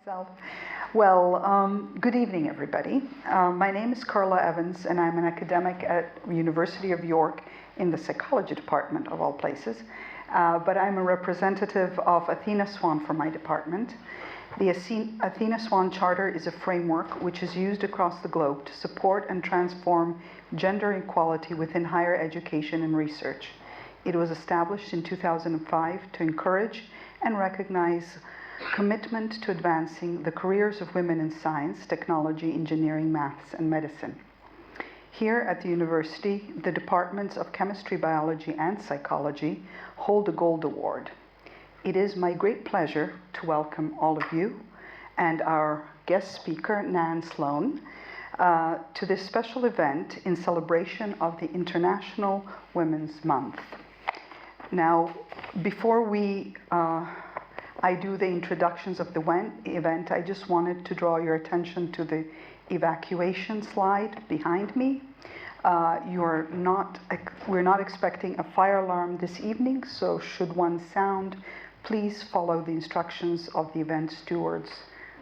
myself. Well, good evening, everybody. My name is Carla Evans, and I'm an academic at University of York in the psychology department, of all places. But I'm a representative of Athena Swan for my department. The Athena Swan Charter is a framework which is used across the globe to support and transform gender equality within higher education and research. It was established in 2005 to encourage and recognize commitment to advancing the careers of women in science, technology, engineering, maths, and medicine. Here at the university, the departments of chemistry, biology, and psychology hold a gold award. It is my great pleasure to welcome all of you and our guest speaker, Nan Sloane, to this special event in celebration of the International Women's Month. Now, before I do the introductions of the event, I just wanted to draw your attention to the evacuation slide behind me. We're not expecting a fire alarm this evening, so should one sound, please follow the instructions of the event stewards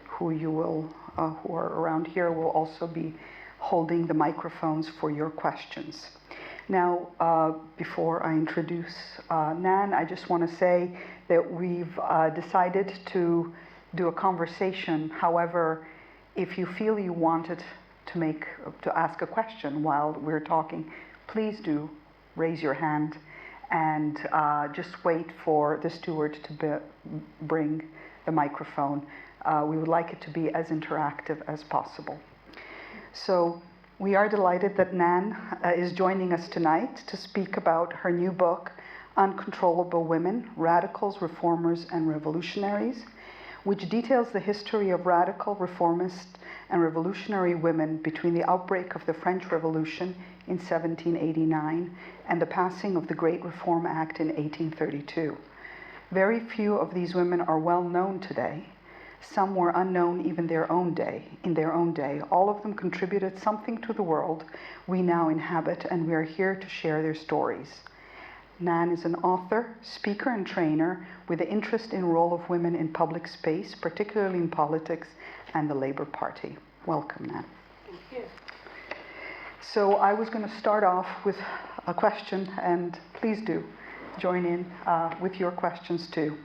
who are around here will also be holding the microphones for your questions. Now, before I introduce Nan, I just want to say that we've decided to do a conversation. However, if you feel you wanted to ask a question while we're talking, please do raise your hand and just wait for the steward to bring the microphone. We would like it to be as interactive as possible. So we are delighted that Nan is joining us tonight to speak about her new book, Uncontrollable Women, Radicals, Reformers, and Revolutionaries, which details the history of radical, reformist, and revolutionary women between the outbreak of the French Revolution in 1789 and the passing of the Great Reform Act in 1832. Very few of these women are well known today. Some were unknown even in their own day. All of them contributed something to the world we now inhabit, and we are here to share their stories. Nan is an author, speaker, and trainer with an interest in the role of women in public space, particularly in politics and the Labour Party. Welcome, Nan. Thank you. So I was going to start off with a question, and please do join in with your questions too.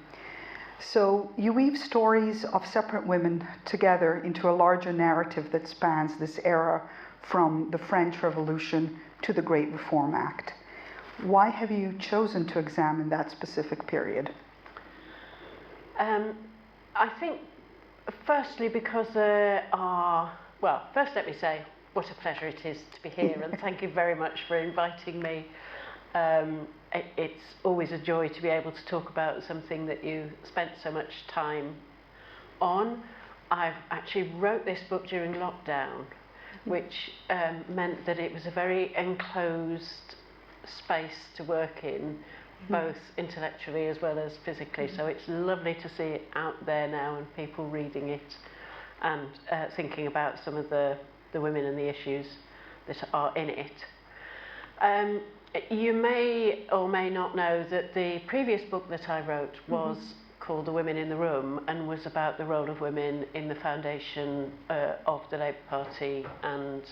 So you weave stories of separate women together into a larger narrative that spans this era from the French Revolution to the Great Reform Act. Why have you chosen to examine that specific period? I think, firstly, because first let me say what a pleasure it is to be here, and thank you very much for inviting me. It's always a joy to be able to talk about something that you spent so much time on. I've actually wrote this book during lockdown, which meant that it was a very enclosed space to work in, both intellectually as well as physically. So it's lovely to see it out there now and people reading it and thinking about some of the women and the issues that are in it. You may or may not know that the previous book that I wrote was called The Women in the Room and was about the role of women in the foundation of the Labour Party and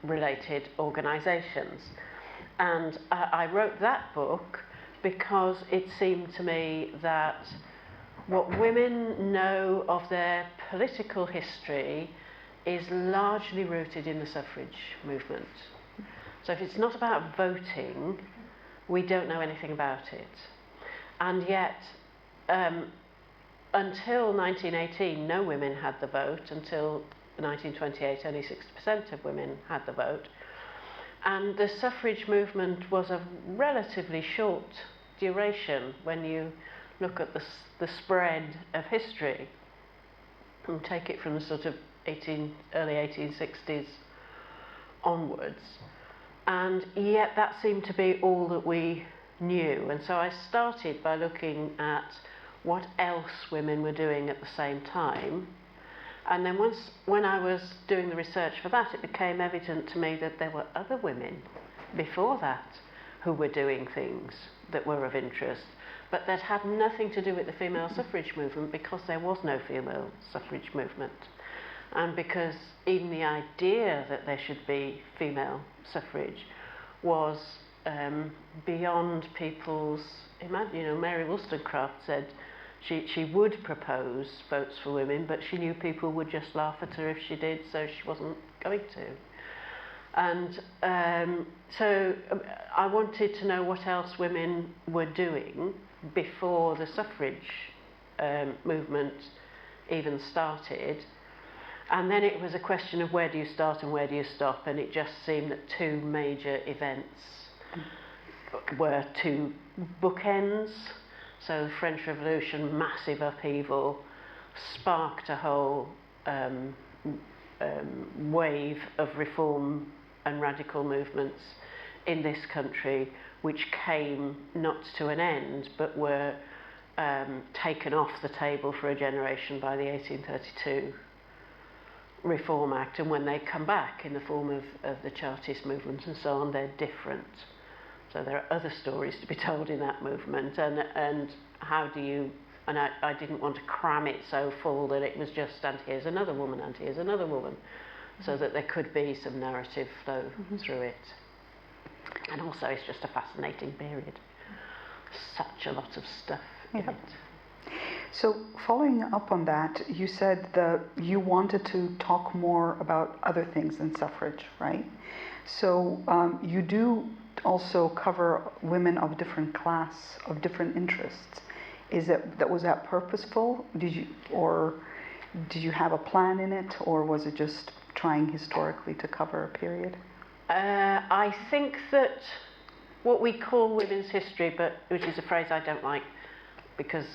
related organisations. And I wrote that book because it seemed to me that what women know of their political history is largely rooted in the suffrage movement. So if it's not about voting, we don't know anything about it. And yet, until 1918, no women had the vote. Until 1928, only 60% of women had the vote. And the suffrage movement was of relatively short duration when you look at the spread of history and take it from the sort of early 1860s onwards. And yet that seemed to be all that we knew. And so I started by looking at what else women were doing at the same time. And then when I was doing the research for that, it became evident to me that there were other women before that who were doing things that were of interest. but that had nothing to do with the female suffrage movement, because there was no female suffrage movement. And because even the idea that there should be female suffrage was beyond people's imagine. You know, Mary Wollstonecraft said she would propose votes for women, but she knew people would just laugh at her if she did, so she wasn't going to. And so I wanted to know what else women were doing before the suffrage movement even started. And then it was a question of where do you start and where do you stop, and it just seemed that two major events were two bookends. So the French Revolution, massive upheaval, sparked a whole wave of reform and radical movements in this country, which came not to an end, but were taken off the table for a generation by the 1832 Reform Act. And when they come back in the form of the Chartist movement and so on, they're different. So there are other stories to be told in that movement, and how do you, and I didn't want to cram it so full that it was just, and here's another woman, and here's another woman, so that there could be some narrative flow through it. And also it's just a fascinating period. Such a lot of stuff in it. So following up on that, you said that you wanted to talk more about other things than suffrage, right? So you do also cover women of different class, of different interests. Was that purposeful? Did you have a plan in it, or was it just trying historically to cover a period? I think that what we call women's history, but which is a phrase I don't like, because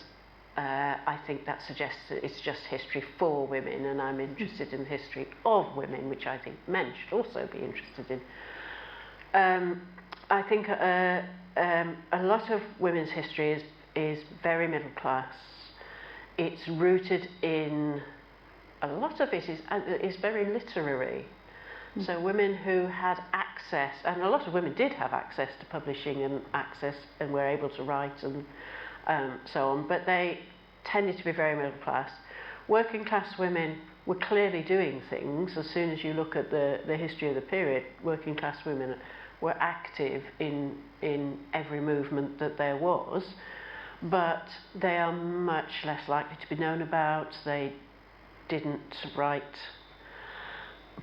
I think that suggests that it's just history for women, and I'm interested in the history of women, which I think men should also be interested in. I think a lot of women's history is very middle class. It's rooted in, a lot of it is very literary. So women who had access, and a lot of women did have access to publishing and access and were able to write and so on, but they tended to be very middle class. Working class women were clearly doing things. As soon as you look at the history of the period, working class women were active in every movement that there was, but they are much less likely to be known about. They didn't write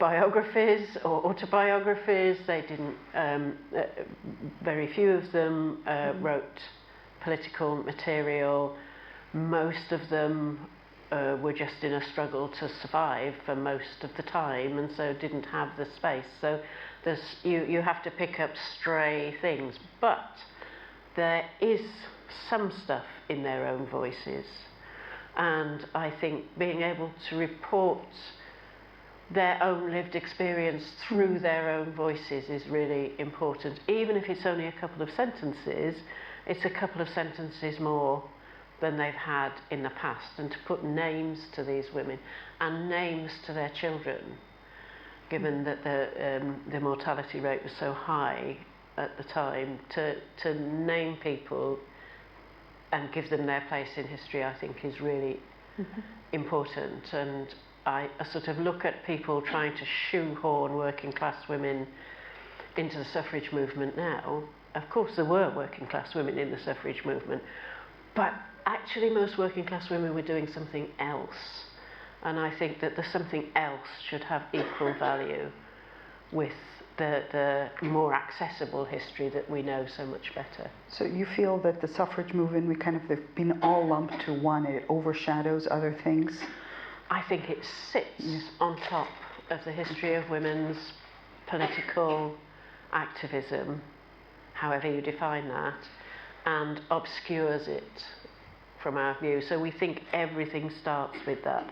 biographies or autobiographies. They didn't, very few of them wrote political material. Most of them were just in a struggle to survive for most of the time, and so didn't have the space. So you have to pick up stray things, but there is some stuff in their own voices, and I think being able to report their own lived experience through their own voices is really important. Even if it's only a couple of sentences, it's a couple of sentences more than they've had in the past, and to put names to these women and names to their children, given that the mortality rate was so high at the time, to name people and give them their place in history, I think is really important. And I sort of look at people trying to shoehorn working class women into the suffrage movement now. Of course there were working class women in the suffrage movement, but actually most working class women were doing something else. And I think that the something else should have equal value with the more accessible history that we know so much better. So you feel that the suffrage movement, they've been all lumped to one, it overshadows other things? I think it sits on top of the history of women's political activism, however you define that, and obscures it from our view. So we think everything starts with that.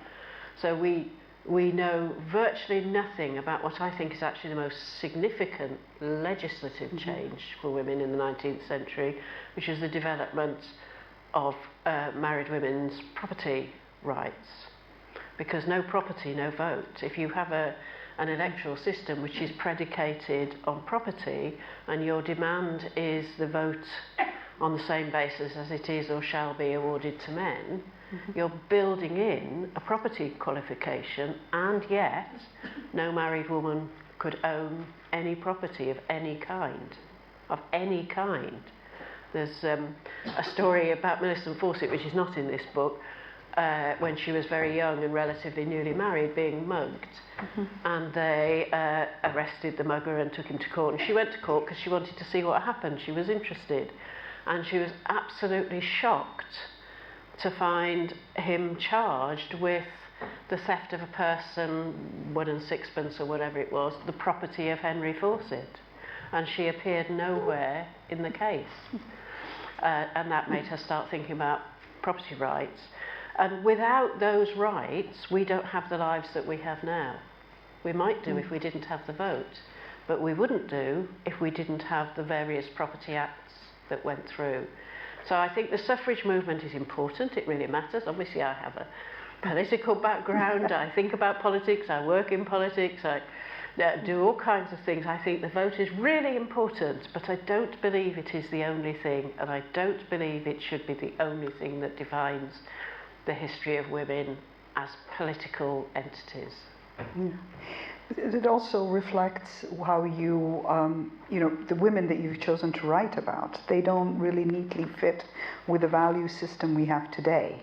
So we know virtually nothing about what I think is actually the most significant legislative change for women in the 19th century, which is the development of married women's property rights. Because no property, no vote. If you have an electoral system which is predicated on property, and your demand is the vote on the same basis as it is or shall be awarded to men, you're building in a property qualification, and yet no married woman could own any property of any kind. There's a story about Millicent Fawcett, which is not in this book, when she was very young and relatively newly married, being mugged. And they arrested the mugger and took him to court. And she went to court because she wanted to see what happened. She was interested. And she was absolutely shocked to find him charged with the theft of a person, 1 and 6pence or whatever it was, the property of Henry Fawcett. And she appeared nowhere in the case. And that made her start thinking about property rights. And without those rights, we don't have the lives that we have now. We might do if we didn't have the vote, but we wouldn't do if we didn't have the various property acts that went through. So I think the suffrage movement is important. It really matters. Obviously, I have a political background. I think about politics. I work in politics. I do all kinds of things. I think the vote is really important, but I don't believe it is the only thing, and I don't believe it should be the only thing that defines the history of women as political entities. Yeah. It also reflects how you, the women that you've chosen to write about, they don't really neatly fit with the value system we have today.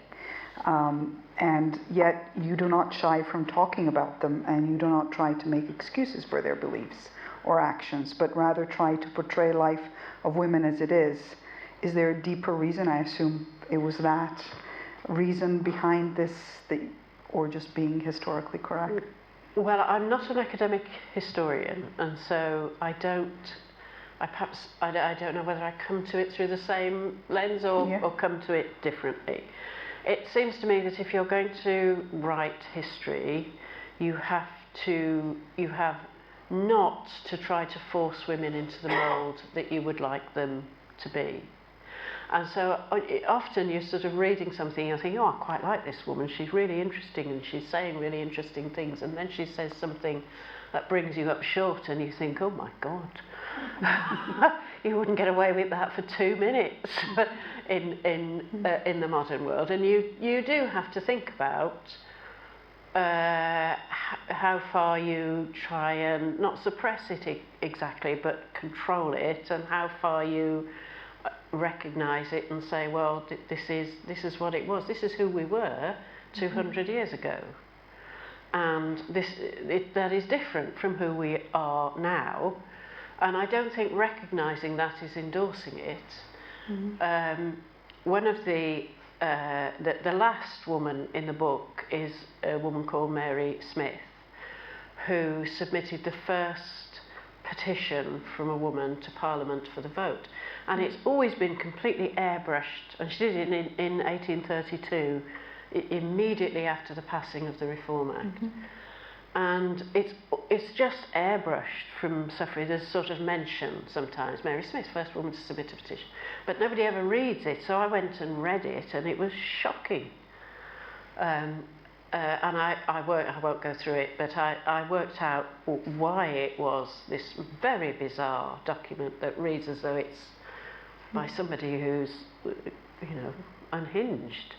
And yet you do not shy from talking about them, and you do not try to make excuses for their beliefs or actions, but rather try to portray life of women as it is. Is there a deeper reason? I assume it was that reason behind this, or just being historically correct? Well, I'm not an academic historian, and so I don't know whether I come to it through the same lens or come to it differently. It seems to me that if you're going to write history, you have not to try to force women into the mould that you would like them to be. And so often you're sort of reading something and you're thinking, oh, I quite like this woman, she's really interesting and she's saying really interesting things, and then she says something that brings you up short and you think, oh my God, you wouldn't get away with that for 2 minutes in the modern world. And you do have to think about how far you try and not suppress it exactly, but control it, and how far you recognise it and say, well, this is what it was. This is who we were 200 years ago, and that is different from who we are now. And I don't think recognising that is endorsing it. One of the last woman in the book is a woman called Mary Smith, who submitted the first petition from a woman to Parliament for the vote. And it's always been completely airbrushed, and she did it in 1832, immediately after the passing of the Reform Act. And it's just airbrushed from suffrage. There's sort of mention sometimes, Mary Smith, first woman to submit a petition, but nobody ever reads it. So I went and read it, and it was shocking. And I won't go through it, but I worked out why it was this very bizarre document that reads as though it's by somebody who's, unhinged.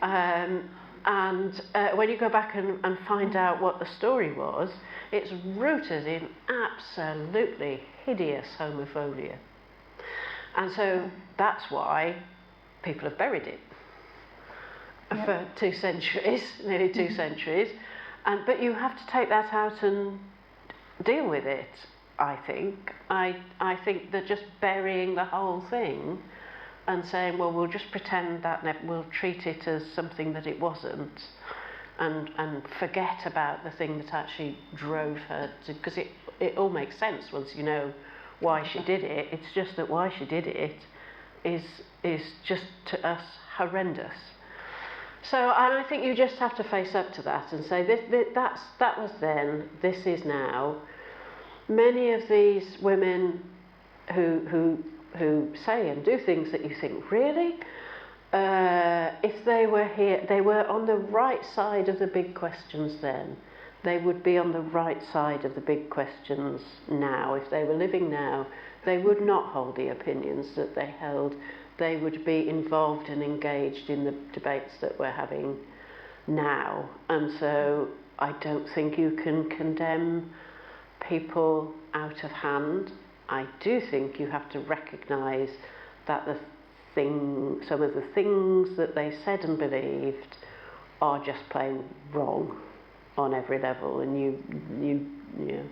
And when you go back and find out what the story was, it's rooted in absolutely hideous homophobia. And so that's why people have buried it for 2 centuries, nearly 2 centuries. But you have to take that out and deal with it, I think. I think that just burying the whole thing and saying, well, we'll just pretend that we'll treat it as something that it wasn't, and forget about the thing that actually drove her to, because it all makes sense once you know why she did it. It's just that why she did it is just to us horrendous. So, and I think you just have to face up to that and say, that was then, this is now. Many of these women who say and do things that you think, really? If they were here, they were on the right side of the big questions then. they would be on the right side of the big questions now. If they were living now, they would not hold the opinions that they held. They would be involved and engaged in the debates that we're having now. And so I don't think you can condemn people out of hand. I do think you have to recognise that some of the things that they said and believed are just plain wrong on every level, and you know,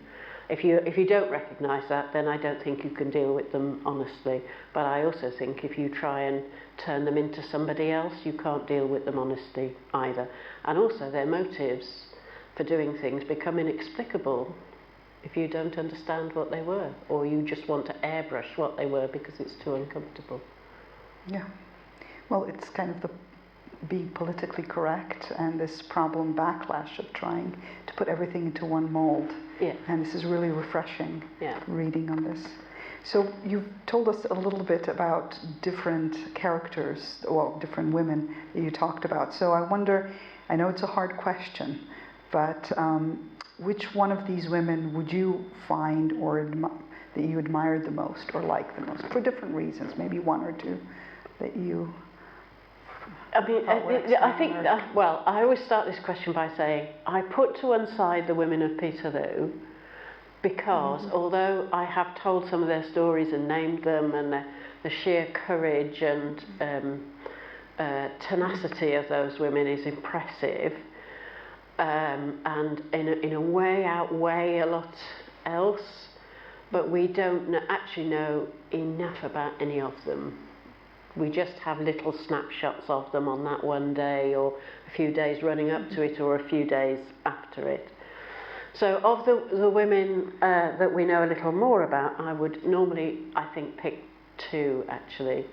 if you don't recognise that, then I don't think you can deal with them honestly. But I also think if you try and turn them into somebody else, you can't deal with them honestly either. And also their motives for doing things become inexplicable if you don't understand what they were, or you just want to airbrush what they were because it's too uncomfortable. Yeah. Well, it's kind of the being politically correct and this problem backlash of trying to put everything into one mold. Yeah. And this is really refreshing reading on this. So you've told us a little bit about different characters, well, different women that you talked about. So I wonder, I know it's a hard question, but which one of these women would you find or that you admired the most or liked the most for different reasons? Maybe one or two that you... I mean, I think, well, I always start this question by saying, I put to one side the women of Peterloo because although I have told some of their stories and named them, and the sheer courage and tenacity of those women is impressive, and in a way outweigh a lot else, but we don't actually know enough about any of them. We just have little snapshots of them on that one day, or a few days running up to it, or a few days after it. So of the women that we know a little more about, I would normally, I think, pick two actually.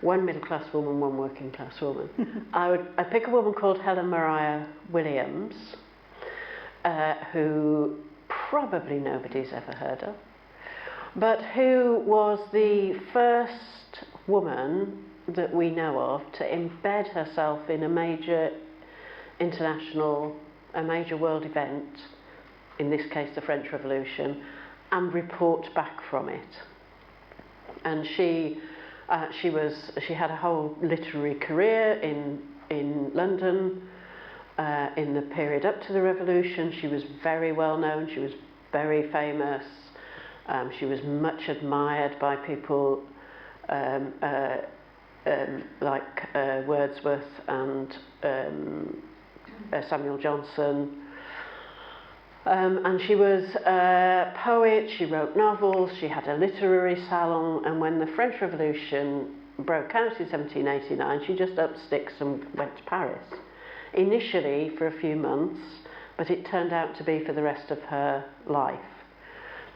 One middle class woman, one working class woman. I'd pick a woman called Helen Maria Williams, who probably nobody's ever heard of, but who was the first woman that we know of to embed herself in a major world event, in this case the French Revolution, and report back from it. And she had a whole literary career in London in the period up to the Revolution. She was very well known, she was very famous, she was much admired by people like Wordsworth and Samuel Johnson. And she was a poet, she wrote novels, she had a literary salon, and when the French Revolution broke out in 1789, she just upped sticks and went to Paris. Initially for a few months, but it turned out to be for the rest of her life.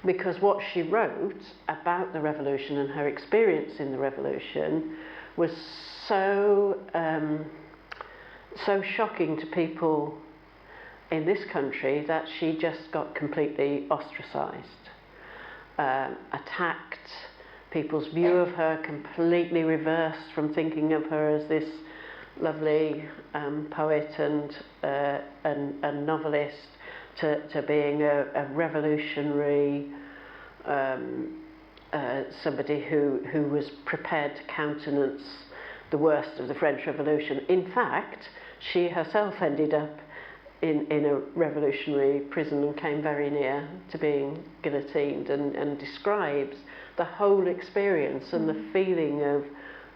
Because what she wrote about the revolution and her experience in the revolution was so shocking to people in this country that she just got completely ostracised, attacked. People's view of her completely reversed from thinking of her as this lovely poet and novelist to being a revolutionary, somebody who was prepared to countenance the worst of the French Revolution. In fact, she herself ended up in a revolutionary prison and came very near to being guillotined, and describes the whole experience and the feeling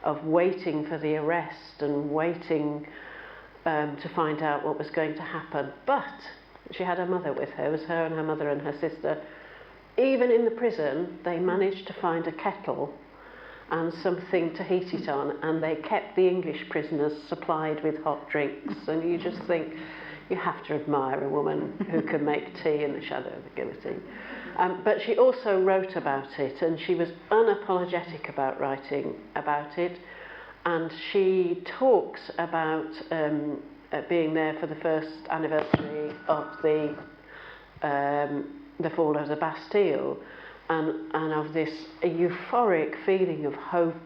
of waiting for the arrest and waiting to find out what was going to happen. But she had her mother with her. It was her and her mother and her sister. Even in the prison, they managed to find a kettle and something to heat it on, and they kept the English prisoners supplied with hot drinks. And you just think, you have to admire a woman who can make tea in the shadow of the guillotine. But she also wrote about it, and she was unapologetic about writing about it. And she talks about being there for the first anniversary of the fall of the Bastille, and of this euphoric feeling of hope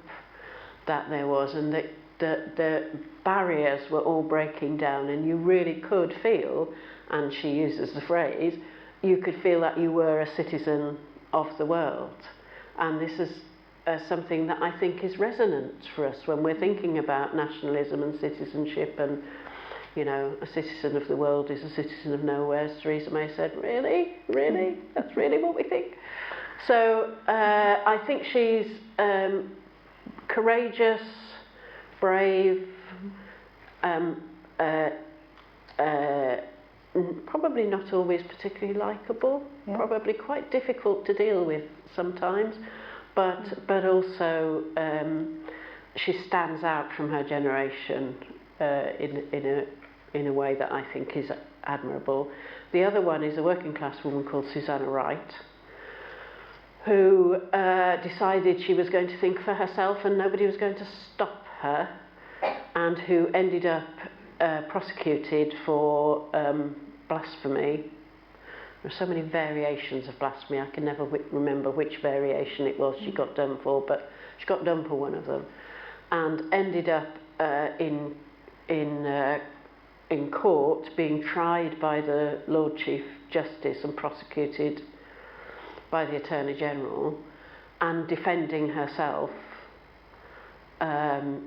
that there was, and that the barriers were all breaking down, and you really could feel and she uses the phrase, you could feel that you were a citizen of the world. And this is something that I think is resonant for us when we're thinking about nationalism and citizenship, and a citizen of the world is a citizen of nowhere, as Theresa May said. Really? That's really what we think? So I think she's courageous, brave, probably not always particularly likeable, probably quite difficult to deal with sometimes, but also she stands out from her generation in a way that I think is admirable. The other one is a working class woman called Susanna Wright, who decided she was going to think for herself and nobody was going to stop her, and who ended up prosecuted for blasphemy. There are so many variations of blasphemy, I can never remember which variation it was she got done for, but she got done for one of them, and ended up in court being tried by the Lord Chief Justice and prosecuted by the Attorney General, and defending herself and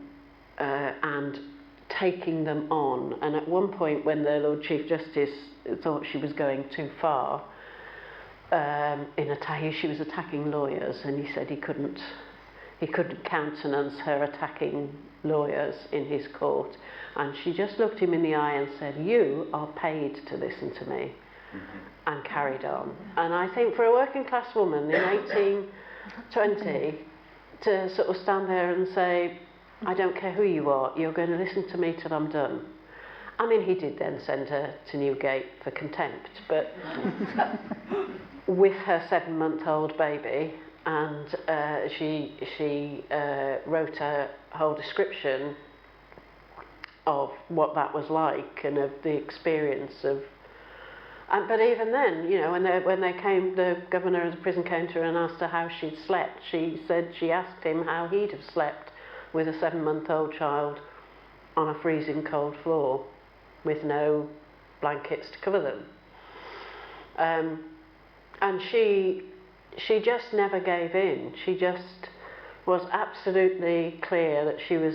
taking them on. And at one point, when the Lord Chief Justice thought she was going too far, she was attacking lawyers, and he said he couldn't countenance her attacking lawyers in his court, and she just looked him in the eye and said, "You are paid to listen to me," and carried on. And I think for a working class woman in 1820 to sort of stand there and say, "I don't care who you are, you're going to listen to me till I'm done." I mean, he did then send her to Newgate for contempt, but with her 7-month-old baby, and she wrote a whole description of what that was like and of the experience of. But even then, when the governor of the prison came to her and asked her how she'd slept, she said she asked him how he'd have slept with a 7-month-old child on a freezing cold floor with no blankets to cover them. And she just never gave in. She just was absolutely clear that she was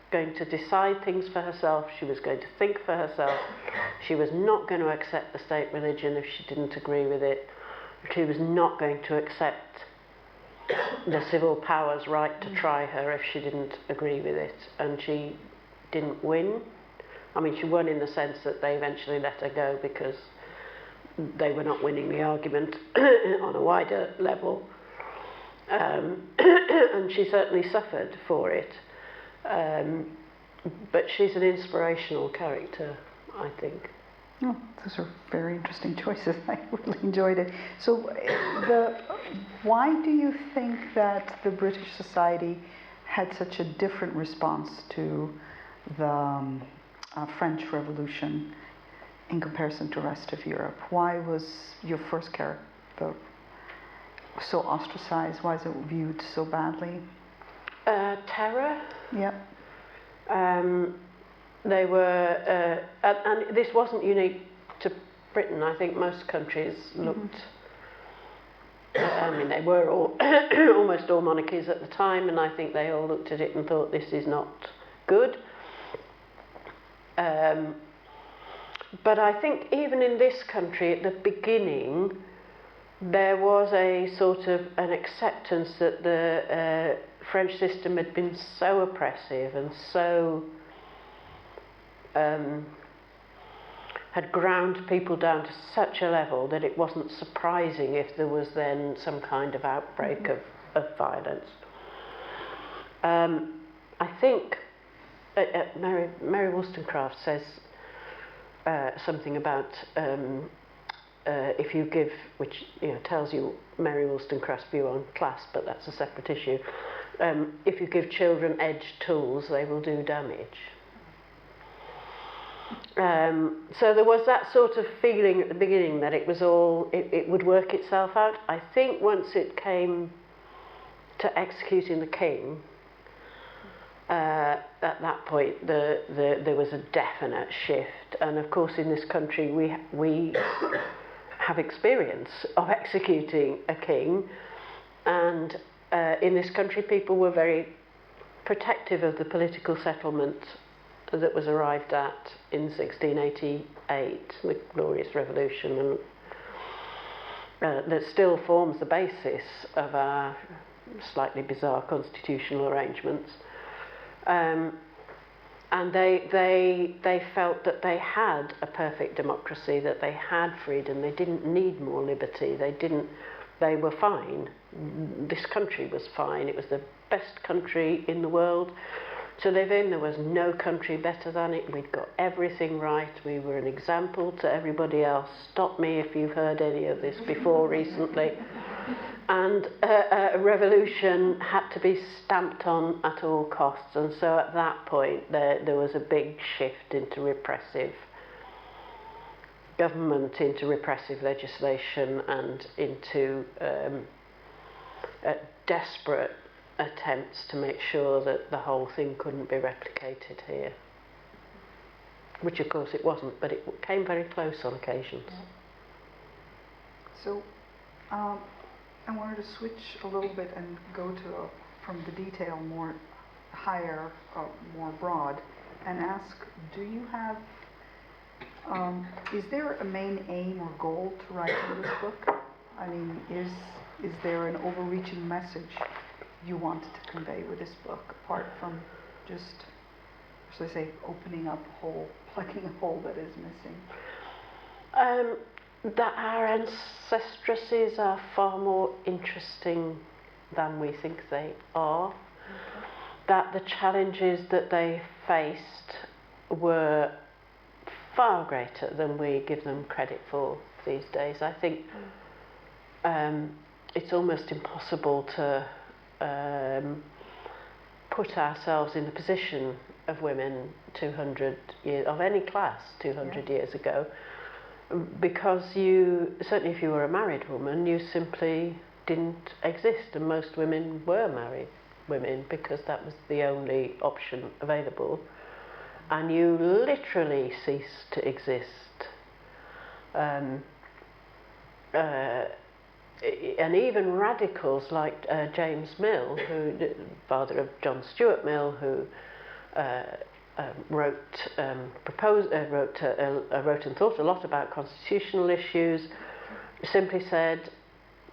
going to decide things for herself, she was going to think for herself, she was not going to accept the state religion if she didn't agree with it, she was not going to accept the civil power's right to try her if she didn't agree with it. And she didn't win. I mean, she won in the sense that they eventually let her go because they were not winning the argument on a wider level. And she certainly suffered for it. But she's an inspirational character, I think. Oh, those are very interesting choices. I really enjoyed it. So, why do you think that the British society had such a different response to the French Revolution in comparison to the rest of Europe? Why was your first character so ostracized? Why is it viewed so badly? Terror. Yeah. They were, and this wasn't unique to Britain. I think most countries looked. I mean, they were all almost all monarchies at the time, and I think they all looked at it and thought this is not good. But I think even in this country, at the beginning, there was a sort of an acceptance that the French system had been so oppressive and so had ground people down to such a level that it wasn't surprising if there was then some kind of outbreak of violence. I think Mary Wollstonecraft says something about if you give, which tells you Mary Wollstonecraft's view on class, but that's a separate issue. If you give children edged tools, they will do damage. So there was that sort of feeling at the beginning that it was all, it would work itself out. I think once it came to executing the king, at that point, there was a definite shift. And of course, in this country, we have experience of executing a king. And in this country, people were very protective of the political settlement that was arrived at in 1688, the Glorious Revolution, and that still forms the basis of our slightly bizarre constitutional arrangements. And they felt that they had a perfect democracy, that they had freedom, they didn't need more liberty, they were fine. This country was fine. It was the best country in the world to live in. There was no country better than it. We'd got everything right. We were an example to everybody else. Stop me if you've heard any of this before recently. And a revolution had to be stamped on at all costs. And so at that point, there was a big shift into repressive government, into repressive legislation, and into desperate attempts to make sure that the whole thing couldn't be replicated here. Which of course it wasn't, but it came very close on occasions. So I wanted to switch a little bit and go to from the detail more higher, more broad, and ask, do you have is there a main aim or goal to writing this book? I mean, is there an overreaching message you wanted to convey with this book, apart from just, shall I say, opening up a hole, plugging a hole that is missing? That our ancestresses are far more interesting than we think they are. Okay. That the challenges that they faced were far greater than we give them credit for these days. I think it's almost impossible to put ourselves in the position of women 200 years, of any class 200 years ago, because certainly if you were a married woman, you simply didn't exist, and most women were married women because that was the only option available. And you literally cease to exist. And even radicals like James Mill, father of John Stuart Mill, who wrote and thought a lot about constitutional issues, simply said,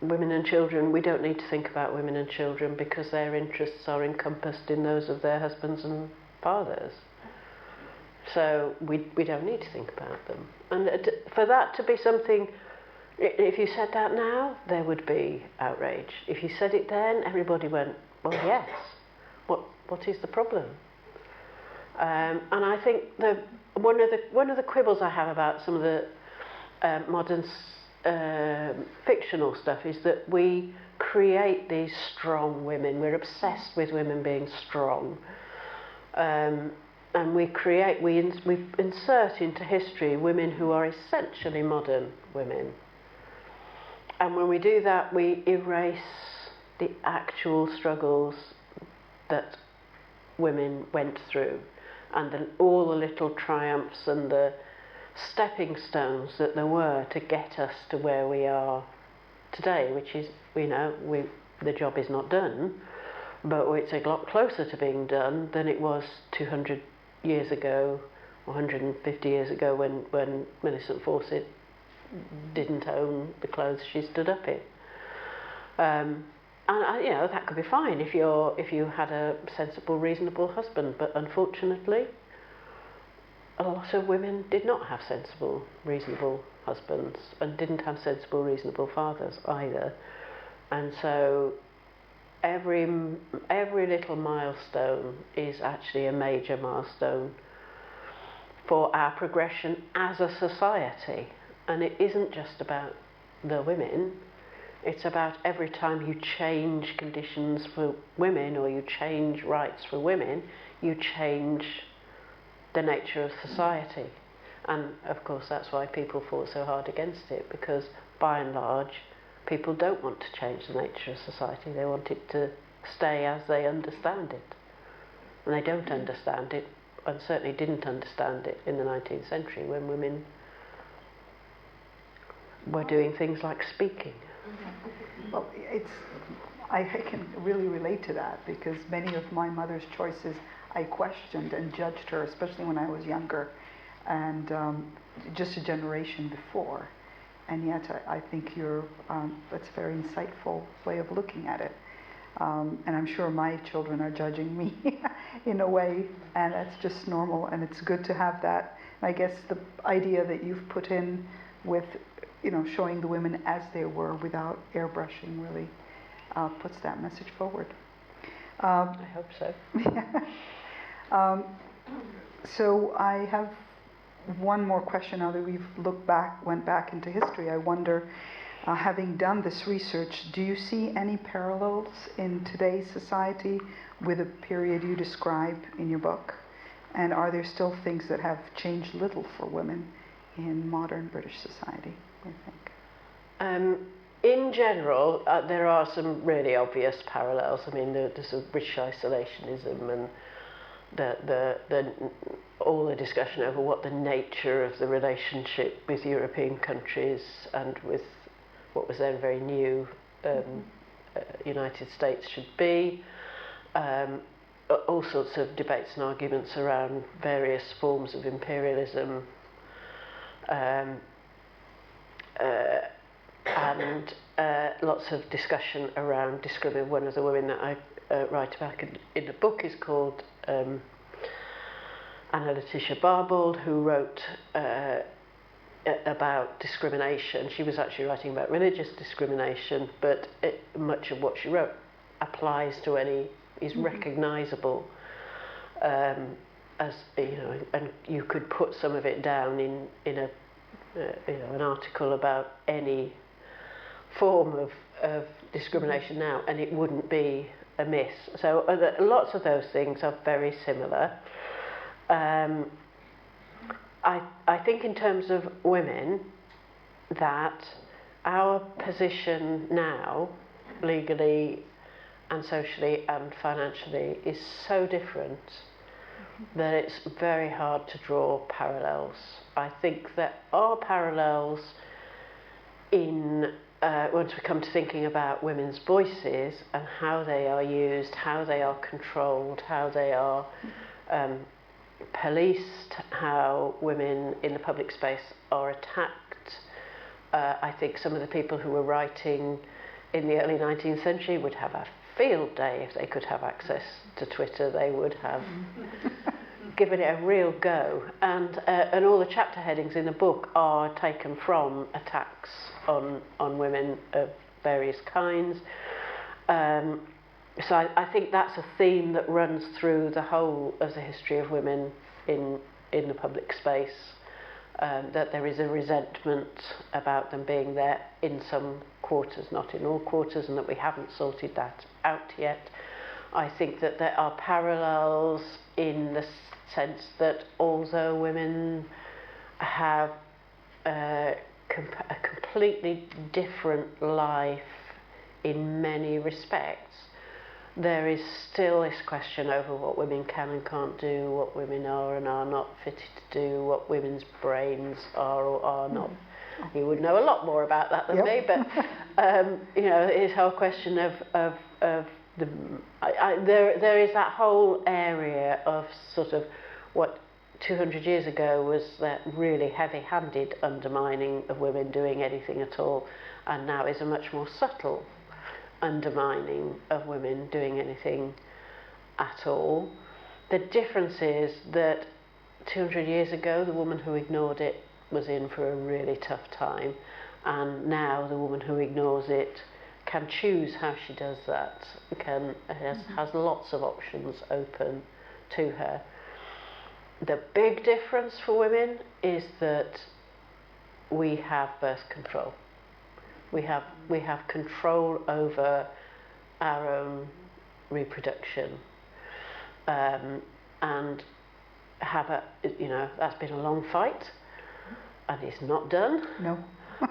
women and children, we don't need to think about women and children because their interests are encompassed in those of their husbands and fathers. So we don't need to think about them. And for that to be something, if you said that now, there would be outrage. If you said it then, everybody went, well, yes. What is the problem? And I think one of the quibbles I have about some of the modern fictional stuff is that we create these strong women. We're obsessed with women being strong. And we insert into history women who are essentially modern women. And when we do that, we erase the actual struggles that women went through, and all the little triumphs and the stepping stones that there were to get us to where we are today, which is, the job is not done, but it's a lot closer to being done than it was 200 years ago, 150 years ago, when Millicent Fawcett didn't own the clothes she stood up in. And that could be fine if you had a sensible, reasonable husband, but unfortunately, a lot of women did not have sensible, reasonable husbands, and didn't have sensible, reasonable fathers either. And so every little milestone is actually a major milestone for our progression as a society. And it isn't just about the women, it's about every time you change conditions for women or you change rights for women, you change the nature of society. And of course that's why people fought so hard against it, because by and large people don't want to change the nature of society. They want it to stay as they understand it. and they don't understand it, and certainly didn't understand it in the 19th century when women were doing things like speaking. Well, I can really relate to that, because many of my mother's choices I questioned and judged her, especially when I was younger, and just a generation before. And yet I think that's a very insightful way of looking at it. And I'm sure my children are judging me in a way, and that's just normal, and it's good to have that. I guess the idea that you've put in with, showing the women as they were without airbrushing really puts that message forward. I hope so. So I have one more question now that we've went back into history. I wonder, having done this research, do you see any parallels in today's society with a period you describe in your book? And are there still things that have changed little for women in modern British society, do you think? In general, there are some really obvious parallels. I mean, there's a British isolationism and all the discussion over what the nature of the relationship with European countries and with what was then very new United States should be. All sorts of debates and arguments around various forms of imperialism, and lots of discussion around discrimination. One of the women that I write about in the book is called Anna Letitia Barbauld, who wrote about discrimination. She was actually writing about religious discrimination, but much of what she wrote applies to is recognisable as and you could put some of it down in an article about any form of discrimination now, and it wouldn't be amiss. So lots of those things are very similar. I think in terms of women, that our position now, legally and socially and financially, is so different that it's very hard to draw parallels. I think there are parallels in once we come to thinking about women's voices and how they are used, how they are controlled, how they are policed, how women in the public space are attacked. I think some of the people who were writing in the early 19th century would have a field day if they could have access to Twitter. They would have given it a real go. And all the chapter headings in the book are taken from attacks on women of various kinds. So I think that's a theme that runs through the whole of the history of women in the public space, that there is a resentment about them being there in some quarters, not in all quarters, and that we haven't sorted that out yet. I think that there are parallels in the sense that although women have a completely different life in many respects, there is still this question over what women can and can't do, what women are and are not fitted to do, what women's brains are or are not. You would know a lot more about that than me, but this whole question of the there is that whole area of sort of what 200 years ago was that really heavy-handed undermining of women doing anything at all, and now is a much more subtle undermining of women doing anything at all. The difference is that 200 years ago the woman who ignored it was in for a really tough time, and now the woman who ignores it can choose how she does that, has lots of options open to her. The big difference for women is that we have birth control. We have control over our own reproduction, and have that's been a long fight, and it's not done. No.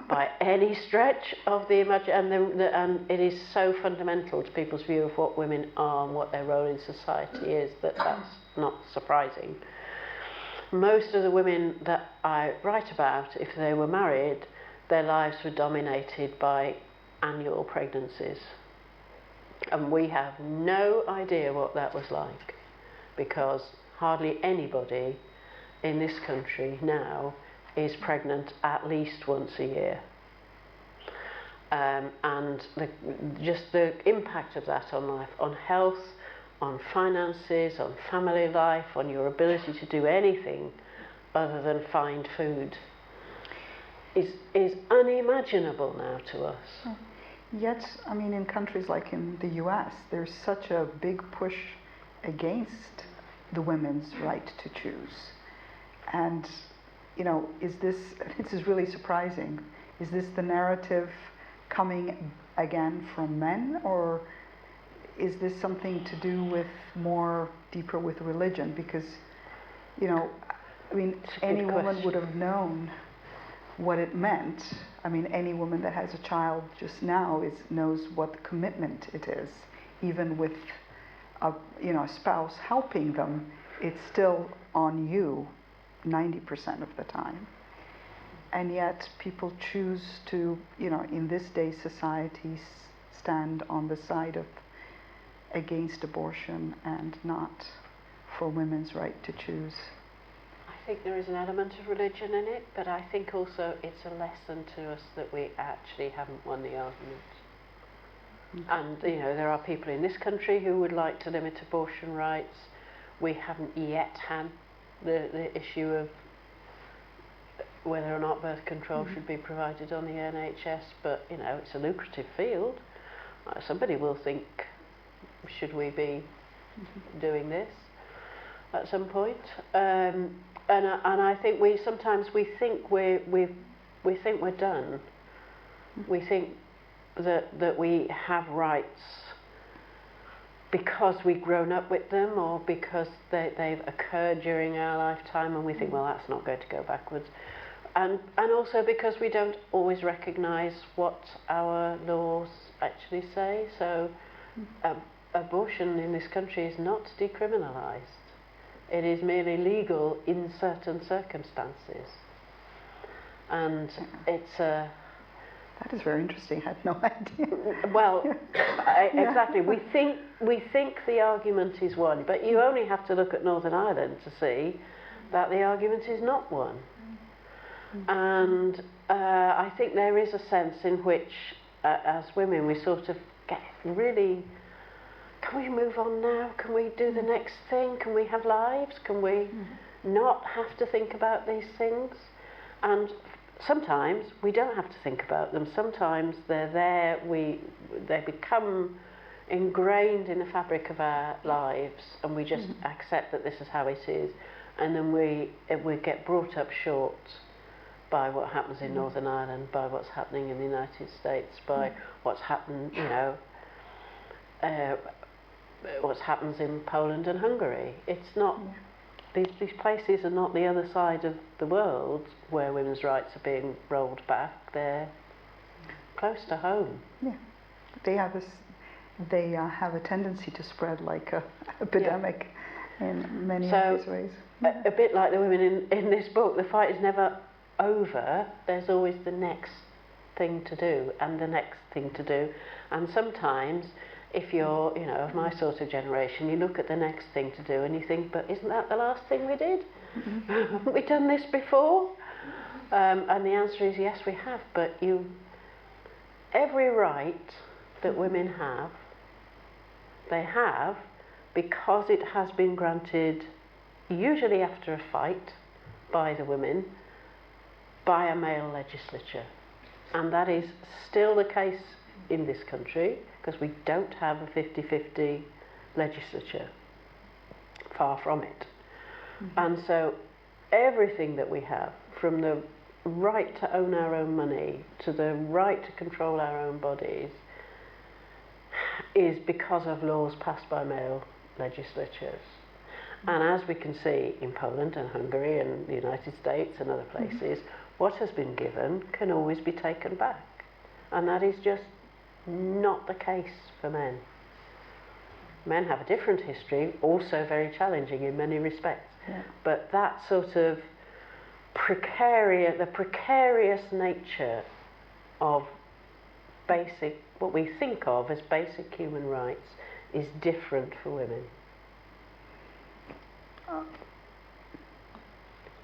by any stretch of the imagination, and it is so fundamental to people's view of what women are and what their role in society is that that's not surprising. Most of the women that I write about, if they were married, their lives were dominated by annual pregnancies. And we have no idea what that was like, because hardly anybody in this country now is pregnant at least once a year. And just the impact of that on life, on health, on finances, on family life, on your ability to do anything other than find food is unimaginable now to us. Yet, I mean, in countries like in the US, there's such a big push against the women's right to choose. And, you know, this is really surprising. Is this the narrative coming again from men, or is this something to do with more deeper with religion? Because, you know, I mean, any woman would have known what it meant. I mean, any woman that has a child just now knows what the commitment it is. Even with a spouse helping them, it's still on you 90% of the time. And yet people choose to, you know, in this day society, stand on the side of against abortion and not for women's right to choose. I think there is an element of religion in it, but I think also it's a lesson to us that we actually haven't won the argument. And, you know, there are people in this country who would like to limit abortion rights. We haven't yet had the issue of whether or not birth control should be provided on the NHS, but, you know, it's a lucrative field. Somebody will think, should we be doing this at some point? And I think sometimes we think we're done. We think that we have rights because we've grown up with them, or because they've occurred during our lifetime, and we think, well, that's not going to go backwards. And also because we don't always recognise what our laws actually say. So abortion in this country is not decriminalised. It is merely legal in certain circumstances. And it's a... That is very interesting. I had no idea. Well, exactly. We think the argument is one, but you only have to look at Northern Ireland to see that the argument is not one. And I think there is a sense in which, as women, we sort of get really... Can we move on now? Can we do the next thing? Can we have lives? Can we not have to think about these things? And sometimes we don't have to think about them. Sometimes they're there. They become ingrained in the fabric of our lives, and we just accept that this is how it is. And then we get brought up short by what happens in Northern Ireland, by what's happening in the United States, by what's happened, you know, what happens in Poland and Hungary. It's not... These places are not the other side of the world where women's rights are being rolled back. They're close to home. Yeah, they have a tendency to spread like a epidemic in many of these ways. A bit like the women in this book, the fight is never over. There's always the next thing to do and the next thing to do. And sometimes, if you're, you know, of my sort of generation, you look at the next thing to do and you think, but isn't that the last thing we did? Haven't we done this before? And the answer is yes, we have. But every right that women have, they have because it has been granted, usually after a fight by the women, by a male legislature. And that is still the case in this country, because we don't have a 50-50 legislature. Far from it. And so everything that we have, from the right to own our own money to the right to control our own bodies, is because of laws passed by male legislatures. And as we can see in Poland and Hungary and the United States and other places, what has been given can always be taken back. And that is just not the case for men. Men have a different history, also very challenging in many respects. Yeah. But that sort of the precarious nature of basic, what we think of as basic human rights, is different for women.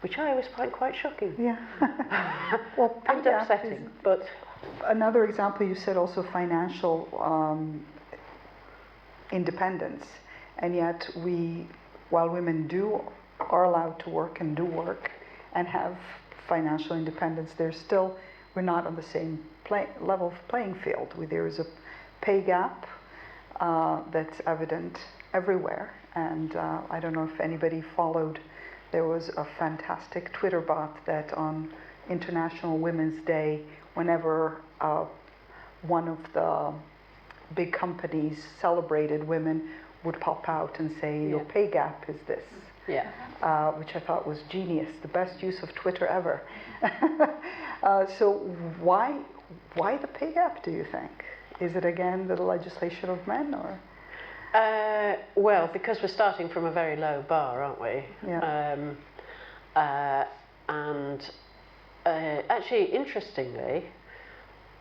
Which I always find quite shocking. Yeah. Well, and upsetting. But another example, you said also financial independence, and yet while women are allowed to work and do work and have financial independence, we're not on the same level of playing field. There is a pay gap that's evident everywhere, and I don't know if anybody followed. There was a fantastic Twitter bot that on International Women's Day, whenever one of the big companies celebrated women, would pop out and say, your pay gap is this. Yeah. Which I thought was genius, the best use of Twitter ever. So why the pay gap, do you think? Is it again the legislation of men, or? Well, because we're starting from a very low bar, aren't we? Yeah. Actually, interestingly,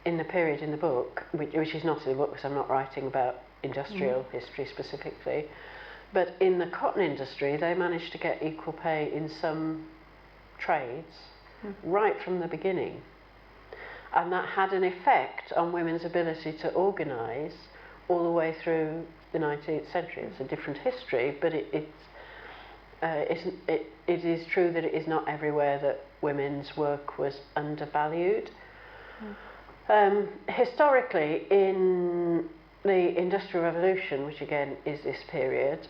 in the period in the book, which is not in the book because I'm not writing about industrial history specifically, but in the cotton industry, they managed to get equal pay in some trades right from the beginning. And that had an effect on women's ability to organise all the way through the 19th century. It's a different history, but it is true that it is not everywhere that women's work was undervalued. Historically, in the Industrial Revolution, which again is this period,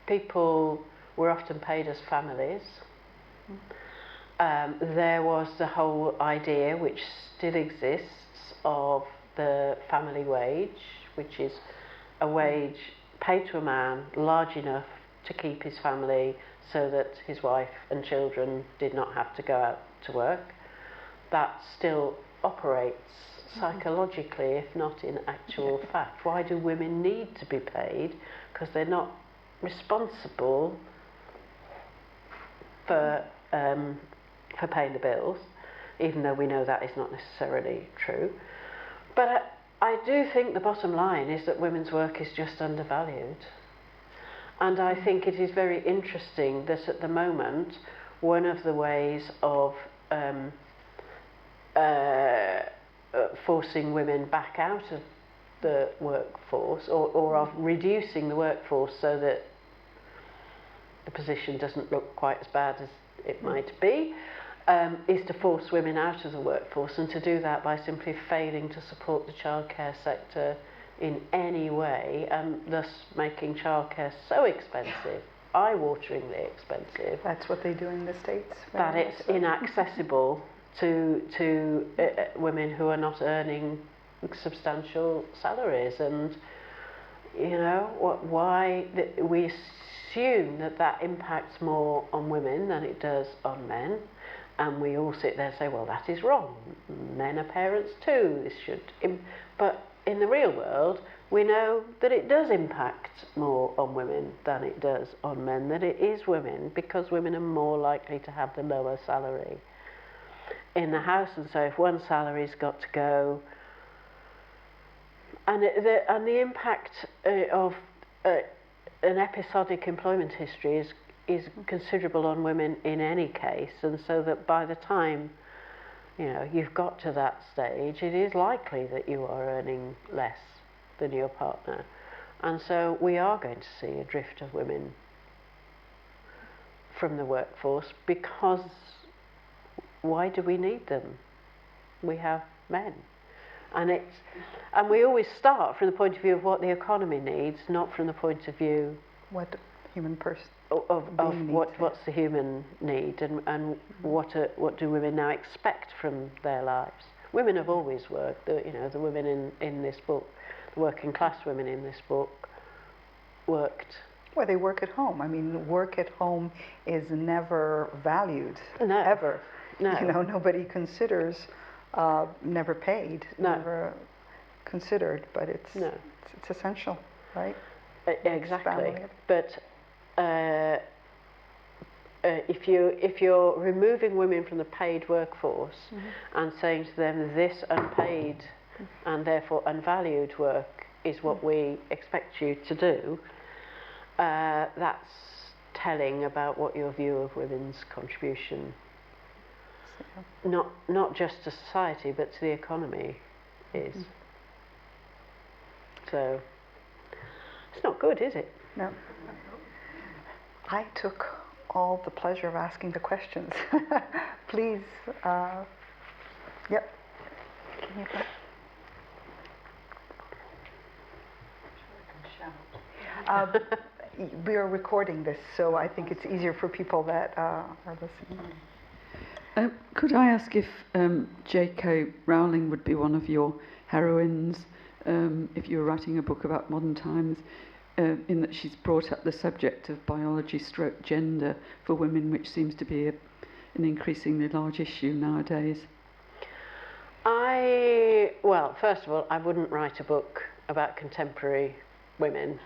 people were often paid as families. There was the whole idea, which still exists, of the family wage, which is a wage paid to a man large enough to keep his family so that his wife and children did not have to go out to work. That still operates psychologically, if not in actual fact. Why do women need to be paid? Because they're not responsible for paying the bills, even though we know that is not necessarily true. But I do think the bottom line is that women's work is just undervalued. And I think it is very interesting that at the moment, one of the ways of forcing women back out of the workforce, or of reducing the workforce so that the position doesn't look quite as bad as it might be, is to force women out of the workforce, and to do that by simply failing to support the childcare sector in any way, and thus making childcare so expensive, eye-wateringly expensive. That's what they do in the States. That it's inaccessible to women who are not earning substantial salaries. And you know why we assume that impacts more on women than it does on men, and we all sit there and say, well, that is wrong, men are parents too, this should but in the real world we know that it does impact more on women than it does on men, that it is women, because women are more likely to have the lower salary in the house. And so if one salary's got to go, and the impact of an episodic employment history is considerable on women in any case, and so that by the time you've got to that stage, it is likely that you are earning less than your partner. And so we are going to see a drift of women from the workforce, because why do we need them? We have men. And we always start from the point of view of what the economy needs, not from the point of view what human person of what's the human need, and what do women now expect from their lives. Women have always worked. The women in this book, the working class women in this book, worked. Well, they work at home. I mean, work at home is never valued, No. ever. No. You know, nobody considers, never paid, No. never considered, but it's No. it's essential, right? Exactly. Family. But if you're removing women from the paid workforce and saying to them this unpaid and therefore unvalued work is what we expect you to do, that's telling about what your view of women's contribution, not just to society but to the economy, is. So it's not good, is it? No. I took all the pleasure of asking the questions. Please, yep. Can you come? We are recording this, so I think it's easier for people that are listening. Could I ask if J.K. Rowling would be one of your heroines if you were writing a book about modern times, in that she's brought up the subject of biology/gender for women, which seems to be an increasingly large issue nowadays? Well, first of all, I wouldn't write a book about contemporary women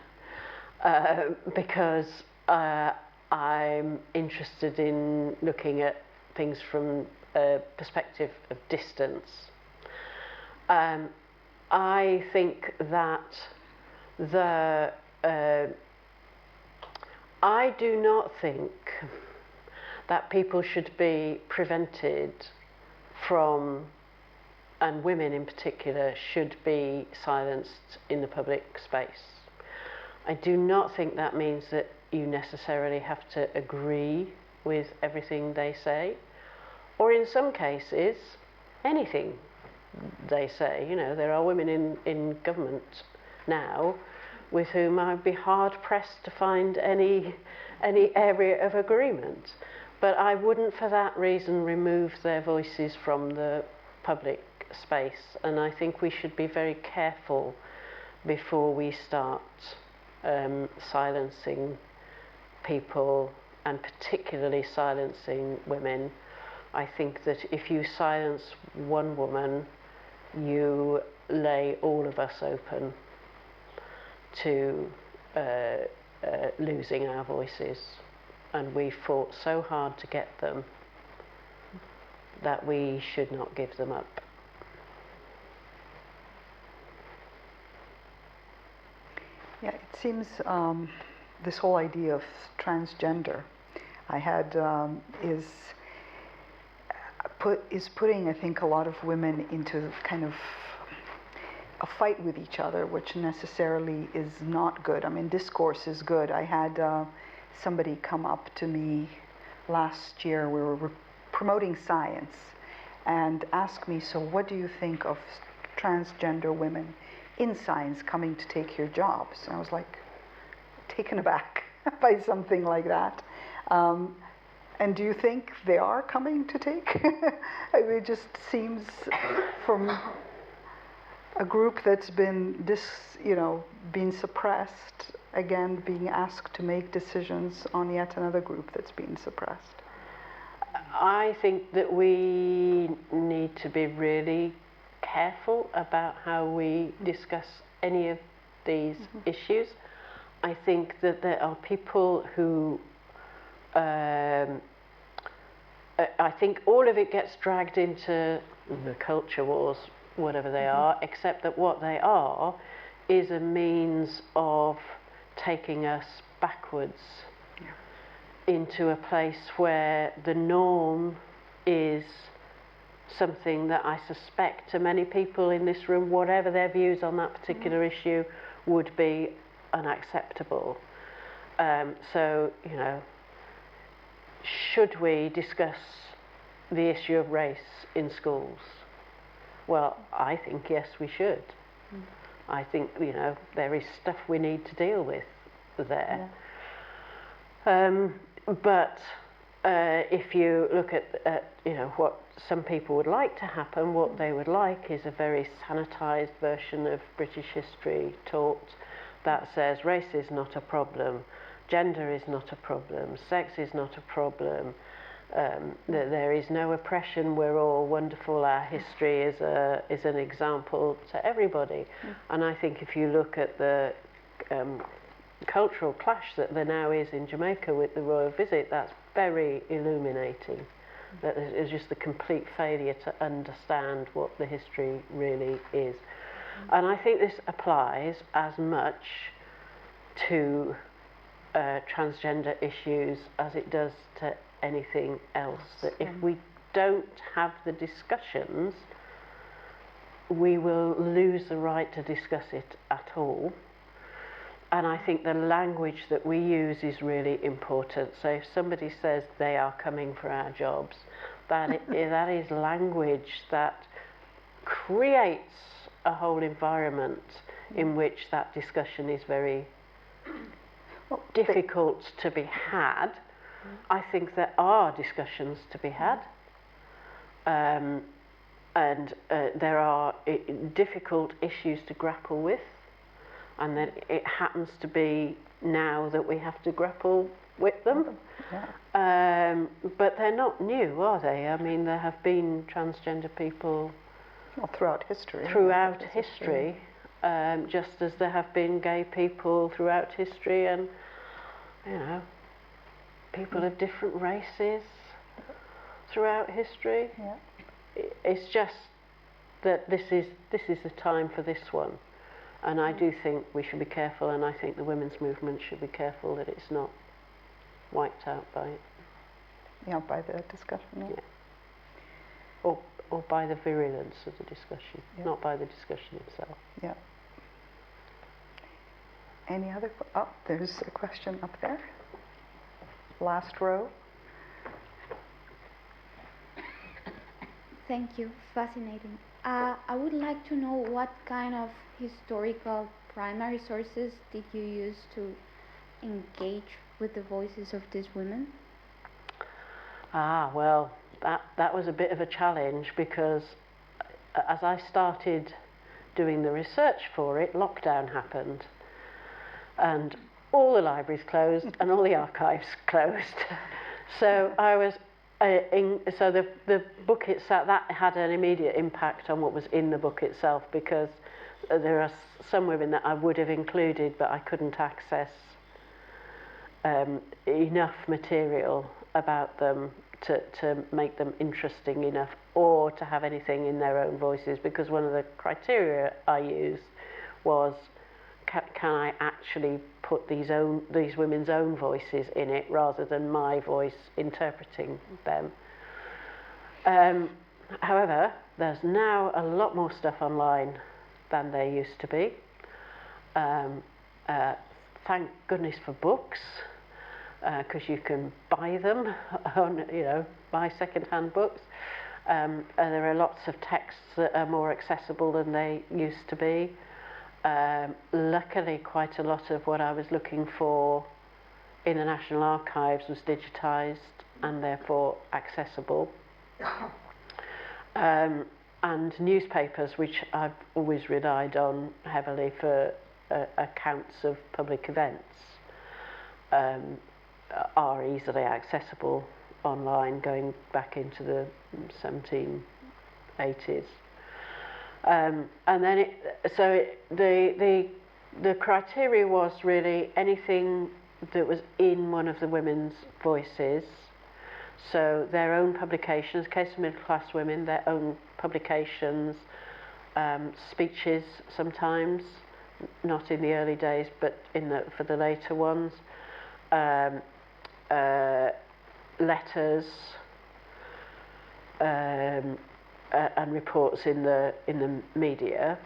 because I'm interested in looking at things from a perspective of distance. I think that I do not think that people should be prevented from, and women in particular, should be silenced in the public space. I do not think that means that you necessarily have to agree with everything they say, or in some cases, anything they say. You know, there are women in government now with whom I'd be hard pressed to find any area of agreement. But I wouldn't for that reason remove their voices from the public space, and I think we should be very careful before we start silencing people, and particularly silencing women. I think that if you silence one woman, you lay all of us open to losing our voices, and we fought so hard to get them that we should not give them up. Yeah, it seems this whole idea of transgender is putting, I think, a lot of women into kind of a fight with each other, which necessarily is not good. I mean, discourse is good. I had somebody come up to me last year, we were promoting science, and ask me, so what do you think of transgender women in science coming to take your jobs? And I was like, taken aback by something like that. And do you think they are coming to take? I mean, it just seems from a group that's been being suppressed, again being asked to make decisions on yet another group that's being suppressed. I think that we need to be really careful about how we discuss any of these issues. I think that there are people who I think all of it gets dragged into the culture wars, whatever they are, except that what they are is a means of taking us backwards into a place where the norm is something that I suspect to many people in this room, whatever their views on that particular issue, would be unacceptable. So, you know, should we discuss the issue of race in schools? Well, I think yes, we should. I think, you know, there is stuff we need to deal with there. But if you look at you know, what some people would like to happen, what they would like is a very sanitised version of British history taught that says race is not a problem, gender is not a problem, sex is not a problem, That there is no oppression, we're all wonderful, our history is an example to everybody. And I think if you look at the cultural clash that there now is in Jamaica with the royal visit, that's very illuminating. That is just the complete failure to understand what the history really is. And I think this applies as much to transgender issues as it does to anything else. That if we don't have the discussions, we will lose the right to discuss it at all. And I think the language that we use is really important. So if somebody says they are coming for our jobs, that is language that creates a whole environment in which that discussion is very difficult to be had. I think there are discussions to be had, and there are difficult issues to grapple with, and that it happens to be now that we have to grapple with them. But they're not new, are they? I mean, there have been transgender people throughout history. Just as there have been gay people throughout history, and you know, people of different races throughout history. It's just that this is the time for this one, and I do think we should be careful, and I think the women's movement should be careful that it's not wiped out by it. By the discussion. Or by the virulence of the discussion, not by the discussion itself. Any other? Oh, there's a question up there. Last row. Thank you. Fascinating. I would like to know what kind of historical primary sources did you use to engage with the voices of these women? Well, that was a bit of a challenge, because as I started doing the research for it, lockdown happened. And all the libraries closed and all the archives closed. So I was the book itself, that had an immediate impact on what was in the book itself, because there are some women that I would have included, but I couldn't access enough material about them to make them interesting enough, or to have anything in their own voices, because one of the criteria I used was, can I actually put these women's own voices in it rather than my voice interpreting them. However, there's now a lot more stuff online than there used to be. Thank goodness for books, because you can buy them, buy second-hand books. And there are lots of texts that are more accessible than they used to be. Luckily, quite a lot of what I was looking for in the National Archives was digitised and therefore accessible. And newspapers, which I've always relied on heavily for accounts of public events, are easily accessible online, going back into the 1780s. And then the criteria was really anything that was in one of the women's voices. So their own publications, case of middle class women, their own publications, speeches sometimes, not in the early days, but for the later ones, letters, and reports in the media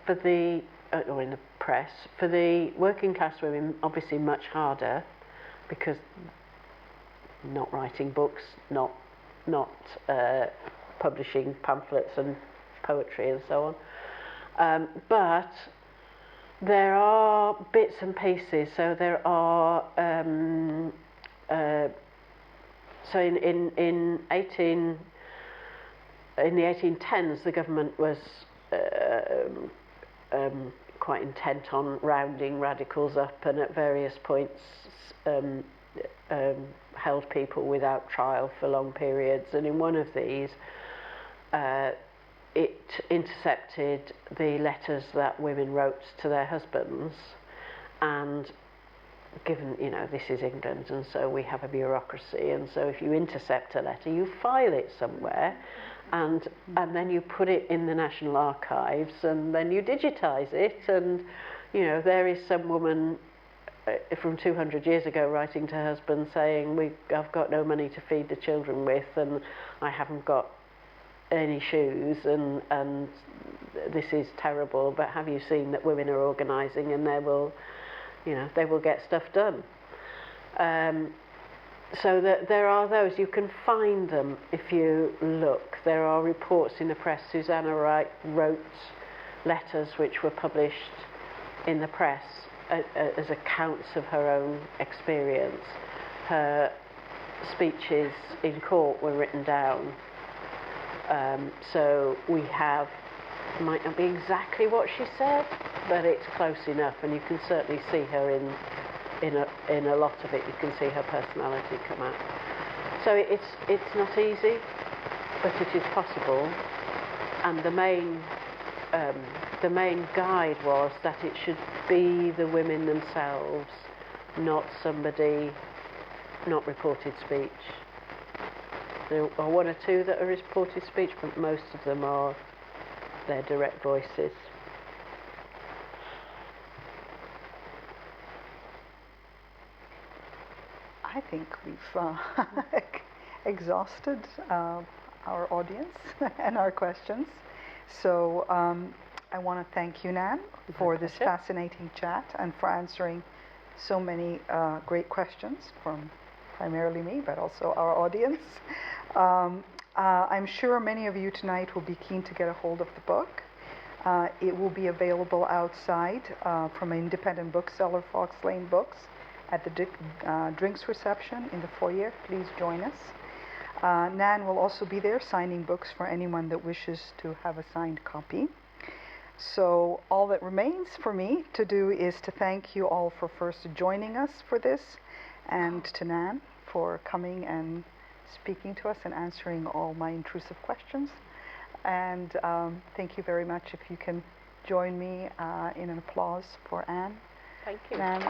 or in the press. For the working class women, obviously much harder, because not writing books, not publishing pamphlets and poetry and so on. But there are bits and pieces. So there are so in the 1810s, the government was quite intent on rounding radicals up, and at various points held people without trial for long periods, and in one of these it intercepted the letters that women wrote to their husbands, and given, you know, this is England, and so we have a bureaucracy, and so if you intercept a letter, you file it somewhere, and then you put it in the National Archives, and then you digitise it, and, you know, there is some woman from 200 years ago writing to her husband saying, I've got no money to feed the children with, and I haven't got any shoes, and this is terrible, but have you seen that women are organising, and they will get stuff done. So that there are those, you can find them if you look. There are reports in the press. Susanna wrote letters which were published in the press as accounts of her own experience. Her speeches in court were written down. So we have, might not be exactly what she said, but it's close enough, and you can certainly see her in a lot of it. You can see her personality come out. So it's not easy, but it is possible. And the main guide was that it should be the women themselves, not somebody, not reported speech. There are one or two that are reported speech, but most of them are their direct voices. I think we've exhausted our audience and our questions. So I want to thank you, Nan, for this fascinating chat and for answering so many great questions from primarily me, but also our audience. I'm sure many of you tonight will be keen to get a hold of the book. It will be available outside from an independent bookseller, Fox Lane Books, at the drinks reception in the foyer. Please join us. Nan will also be there signing books for anyone that wishes to have a signed copy. So all that remains for me to do is to thank you all for first joining us for this, and to Nan for coming and speaking to us and answering all my intrusive questions. And thank you very much. If you can join me in an applause for Anne. Thank you. Nan,